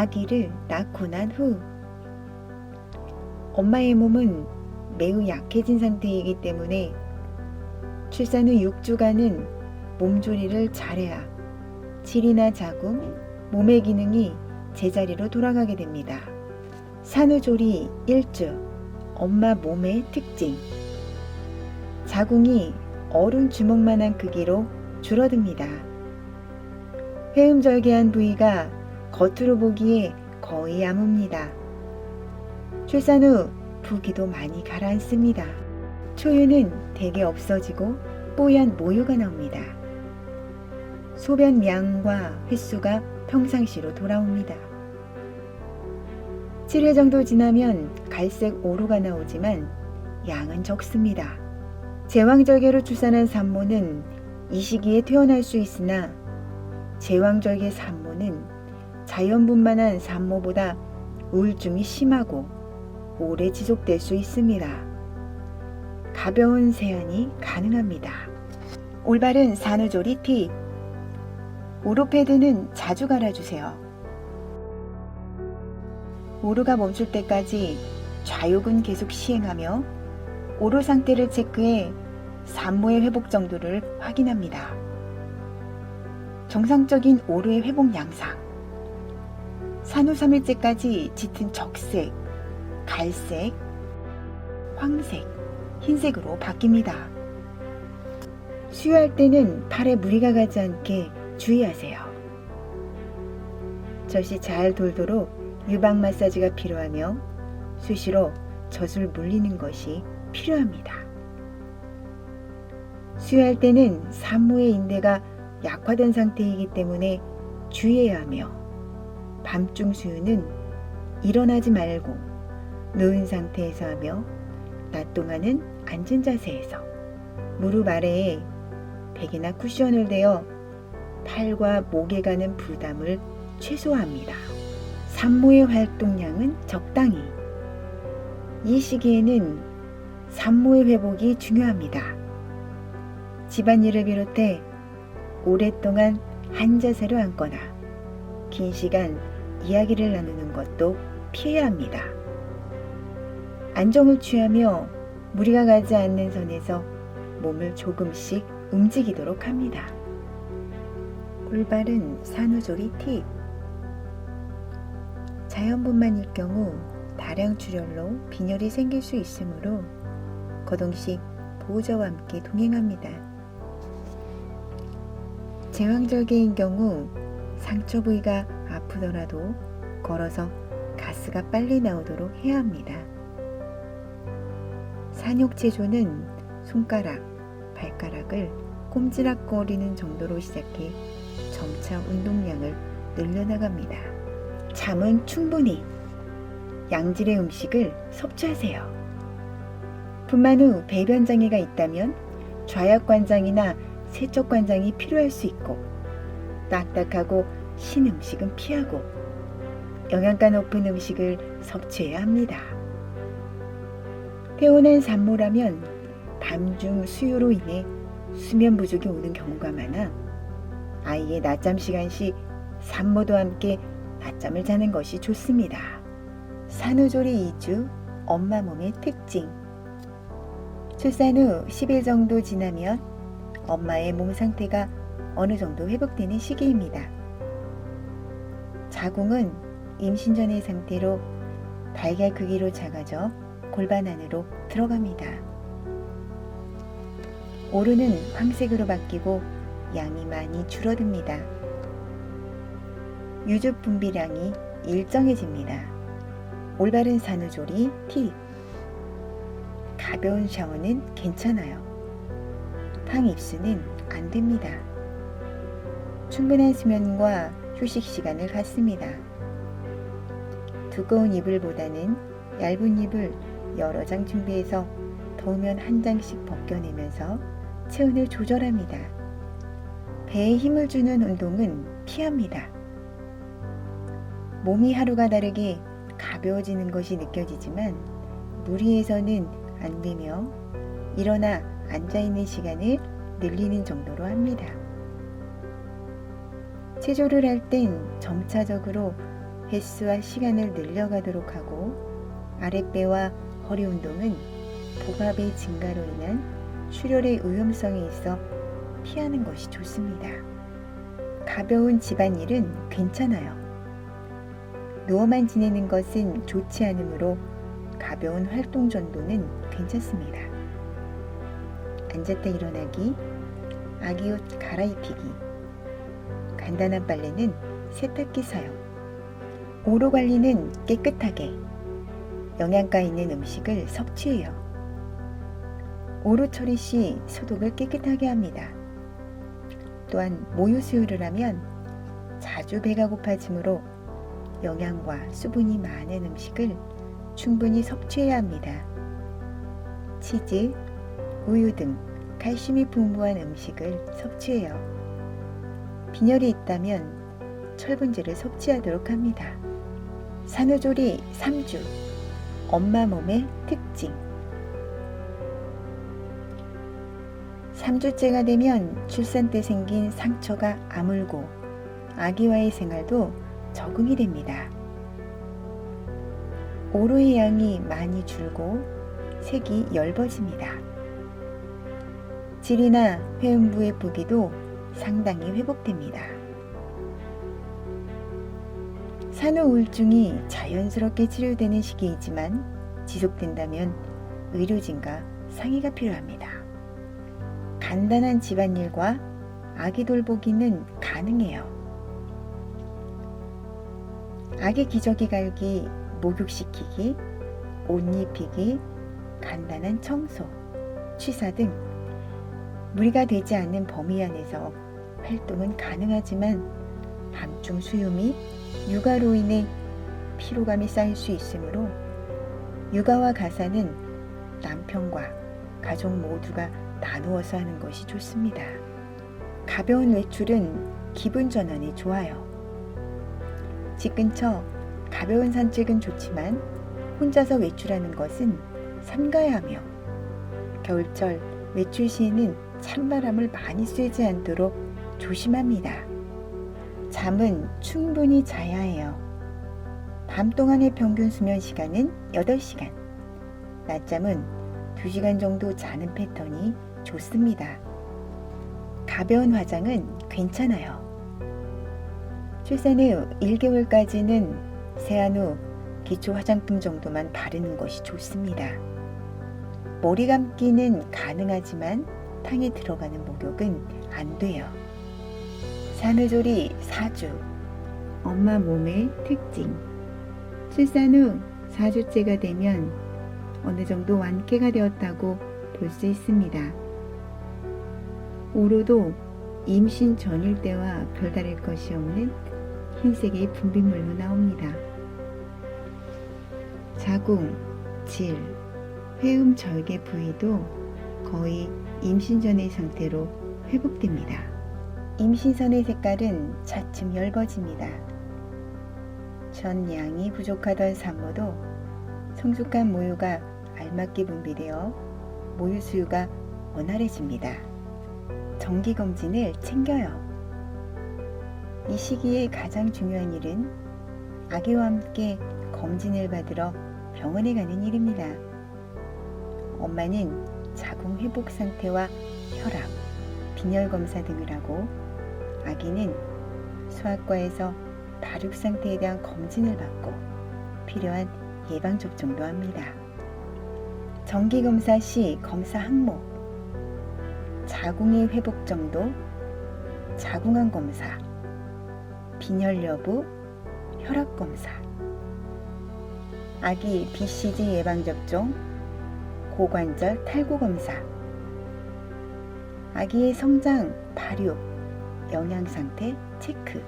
아기를 낳고 난 후 엄마의 몸은 매우 약해진 상태이기 때문에 출산 후 6주간은 몸조리를 잘해야 질이나 자궁, 몸의 기능이 제자리로 돌아가게 됩니다. 산후조리 1주, 엄마 몸의 특징. 자궁이 어른 주먹만한 크기로 줄어듭니다. 회음절개한 부위가 겉으로 보기에 거의 아뭅니다. 출산 후 부기도 많이 가라앉습니다. 초유는 대개 없어지고 뽀얀 모유가 나옵니다. 소변 양과 횟수가 평상시로 돌아옵니다. 7일 정도 지나면 갈색 오루가 나오지만 양은 적습니다. 제왕절개로 출산한 산모는 이 시기에 퇴원할 수 있으나 제왕절개 산모는 자연분만한 산모보다 우울증이 심하고 오래 지속될 수 있습니다. 가벼운 세안이 가능합니다. 올바른 산후조리 팁. 오루 패드는 자주 갈아주세요. 오루가 멈출 때까지 좌욕은 계속 시행하며 오루 상태를 체크해 산모의 회복 정도를 확인합니다. 정상적인 오루의 회복 양상. 산후 3일째까지 짙은 적색, 갈색, 황색, 흰색으로 바뀝니다. 수유할 때는 팔에 무리가 가지 않게 주의하세요. 젖이 잘 돌도록 유방 마사지가 필요하며 수시로 젖을 물리는 것이 필요합니다. 수유할 때는 산모의 인대가 약화된 상태이기 때문에 주의해야 하며 밤중 수유는 일어나지 말고 누운 상태에서 하며 낮 동안은 앉은 자세에서 무릎 아래에 베개나 쿠션을 대어 팔과 목에 가는 부담을 최소화합니다. 산모의 활동량은 적당히. 이 시기에는 산모의 회복이 중요합니다. 집안일을 비롯해 오랫동안 한 자세로 앉거나 긴 시간 이야기를 나누는 것도 피해야 합니다. 안정을 취하며 무리가 가지 않는 선에서 몸을 조금씩 움직이도록 합니다. 올바른 산후조리 팁. 자연분만일 경우 다량 출혈로 빈혈이 생길 수 있으므로 거동식 보호자와 함께 동행합니다. 제왕절개인 경우 상처 부위가 아프더라도 걸어서 가스가 빨리 나오도록 해야 합니다. 산욕체조는 손가락, 발가락을 꼼지락거리는 정도로 시작해 점차 운동량을 늘려나갑니다. 잠은 충분히. 양질의 음식을 섭취하세요. 분만 후 배변 장애가 있다면 좌약관장이나 세척관장이 필요할 수 있고 딱딱하고 신 음식은 피하고 영양가 높은 음식을 섭취해야 합니다. 퇴원한 산모라면 밤중 수유로 인해 수면 부족이 오는 경우가 많아 아이의 낮잠 시간 시 산모도 함께 낮잠을 자는 것이 좋습니다. 산후조리 2주, 엄마 몸의 특징. 출산 후 10일 정도 지나면 엄마의 몸 상태가 어느 정도 회복되는 시기입니다. 자궁은 임신 전의 상태로 달걀 크기로 작아져 골반 안으로 들어갑니다. 오루는 황색으로 바뀌고 양이 많이 줄어듭니다. 유즙 분비량이 일정해집니다. 올바른 산후조리 팁. 가벼운 샤워는 괜찮아요. 탕 입수는 안 됩니다. 충분한 수면과 휴식 시간을 갖습니다. 두꺼운 이불보다는 얇은 이불 여러 장 준비해서 더우면 한 장씩 벗겨내면서 체온을 조절합니다. 배에 힘을 주는 운동은 피합니다. 몸이 하루가 다르게 가벼워지는 것이 느껴지지만 무리해서는 안 되며 일어나 앉아있는 시간을 늘리는 정도로 합니다. 체조를 할 땐 점차적으로 횟수와 시간을 늘려가도록 하고 아랫배와 허리 운동은 복압의 증가로 인한 출혈의 위험성이 있어 피하는 것이 좋습니다. 가벼운 집안일은 괜찮아요. 누워만 지내는 것은 좋지 않으므로 가벼운 활동 정도는 괜찮습니다. 앉았다 일어나기, 아기 옷 갈아입히기, 간단한 빨래는 세탁기 사용, 오로 관리는 깨끗하게, 영양가 있는 음식을 섭취해요. 오로 처리 시 소독을 깨끗하게 합니다. 또한 모유 수유를 하면 자주 배가 고파지므로 영양과 수분이 많은 음식을 충분히 섭취해야 합니다. 치즈, 우유 등 칼슘이 풍부한 음식을 섭취해요. 빈혈이 있다면 철분제를 섭취하도록 합니다. 산후조리 3주, 엄마 몸의 특징. 3주째가 되면 출산 때 생긴 상처가 아물고 아기와의 생활도 적응이 됩니다. 오로의 양이 많이 줄고 색이 엷어집니다. 질이나 회음부의 부기도 상당히 회복됩니다. 산후 우울증이 자연스럽게 치료되는 시기이지만 지속된다면 의료진과 상의가 필요합니다. 간단한 집안일과 아기 돌보기는 가능해요. 아기 기저귀 갈기, 목욕시키기, 옷 입히기, 간단한 청소, 취사 등 무리가 되지 않는 범위 안에서 활동은 가능하지만 밤중 수유 및 육아로 인해 피로감이 쌓일 수 있으므로 육아와 가사는 남편과 가족 모두가 나누어서 하는 것이 좋습니다. 가벼운 외출은 기분 전환에 좋아요. 집 근처 가벼운 산책은 좋지만 혼자서 외출하는 것은 삼가야 하며 겨울철 외출 시에는 찬바람을 많이 쐬지 않도록 조심합니다. 잠은 충분히 자야 해요. 밤 동안의 평균 수면 시간은 8시간, 낮잠은 2시간 정도 자는 패턴이 좋습니다. 가벼운 화장은 괜찮아요. 출산 후 1개월까지는 세안 후 기초 화장품 정도만 바르는 것이 좋습니다. 머리 감기는 가능하지만 탕에 들어가는 목욕은 안 돼요. 산후조리 4주, 엄마 몸의 특징. 출산 후 4주째가 되면 어느 정도 완쾌가 되었다고 볼 수 있습니다. 오로도 임신 전일 때와 별다를 것이 없는 흰색의 분비물로 나옵니다. 자궁, 질, 회음 절개 부위도 거의 임신 전의 상태로 회복됩니다. 임신선의 색깔은 차츰 엷어집니다. 전 양이 부족하던 산모도 성숙한 모유가 알맞게 분비되어 모유 수유가 원활해집니다. 정기검진을 챙겨요. 이 시기에 가장 중요한 일은 아기와 함께 검진을 받으러 병원에 가는 일입니다. 엄마는 자궁 회복 상태와 혈압, 빈혈 검사 등을 하고 아기는 수학과에서 발육 상태에 대한 검진을 받고 필요한 예방접종도 합니다. 정기검사 시 검사 항목, 자궁의 회복 정도, 자궁암 검사, 빈혈 여부, 혈압 검사, 아기 BCG 예방접종, 고관절 탈구 검사, 아기의 성장, 발육, 영양 상태 체크,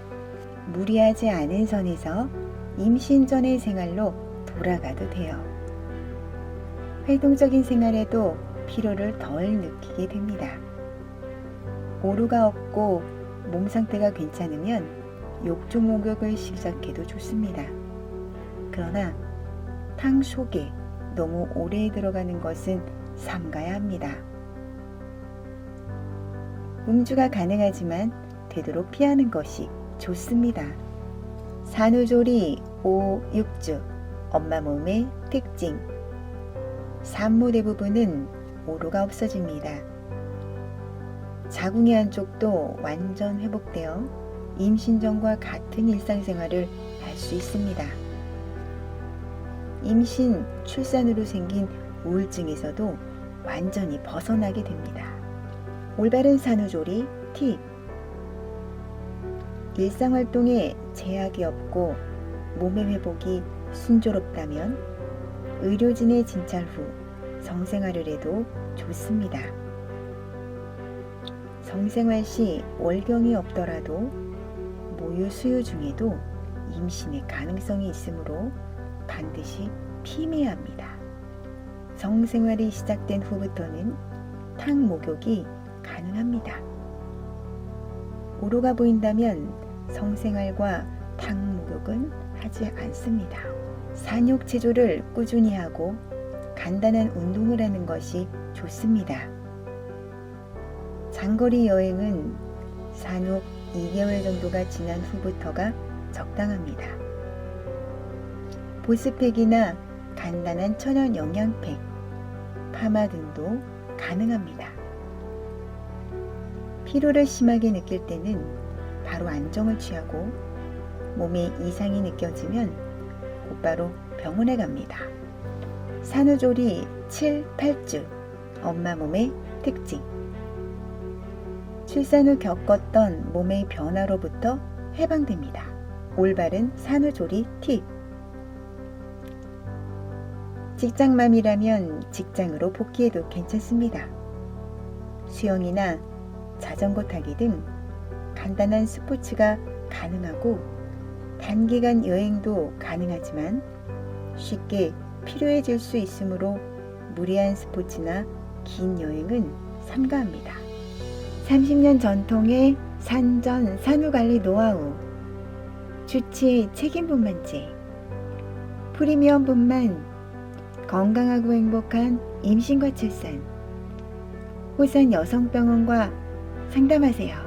무리하지 않은 선에서 임신 전의 생활로 돌아가도 돼요. 활동적인 생활에도 피로를 덜 느끼게 됩니다. 오류가 없고 몸 상태가 괜찮으면 욕조 목욕을 시작해도 좋습니다. 그러나 탕 속에 너무 오래 들어가는 것은 삼가야 합니다. 음주가 가능하지만 되도록 피하는 것이 좋습니다. 산후조리 5, 6주 엄마 몸의 특징. 산모 대부분은 오로가 없어집니다. 자궁의 한쪽도 완전 회복되어 임신 전과 같은 일상생활을 할 수 있습니다. 임신, 출산으로 생긴 우울증에서도 완전히 벗어나게 됩니다. 올바른 산후조리 팁. 일상활동에 제약이 없고 몸의 회복이 순조롭다면 의료진의 진찰 후 성생활을 해도 좋습니다. 성생활 시 월경이 없더라도 모유 수유 중에도 임신의 가능성이 있으므로 반드시 피임해야 합니다. 성생활이 시작된 후부터는 탕 목욕이 가능합니다. 오로가 보인다면 성생활과 탕 목욕은 하지 않습니다. 산욕 체조를 꾸준히 하고 간단한 운동을 하는 것이 좋습니다. 장거리 여행은 산후 2개월 정도가 지난 후부터가 적당합니다. 보습팩이나 간단한 천연 영양팩, 파마 등도 가능합니다. 피로를 심하게 느낄 때는 바로 안정을 취하고 몸에 이상이 느껴지면 곧바로 병원에 갑니다. 산후조리 7, 8주 엄마 몸의 특징. 출산 후 겪었던 몸의 변화로부터 해방됩니다. 올바른 산후조리 팁. 직장맘이라면 직장으로 복귀해도 괜찮습니다. 수영이나 자전거 타기 등 간단한 스포츠가 가능하고 단기간 여행도 가능하지만 쉽게 피로해질 수 있으므로 무리한 스포츠나 긴 여행은 삼가합니다. 30년 전통의 산전 산후관리 노하우, 주치 책임분만제, 프리미엄 분만, 건강하고 행복한 임신과 출산, 호산 여성병원과 상담하세요.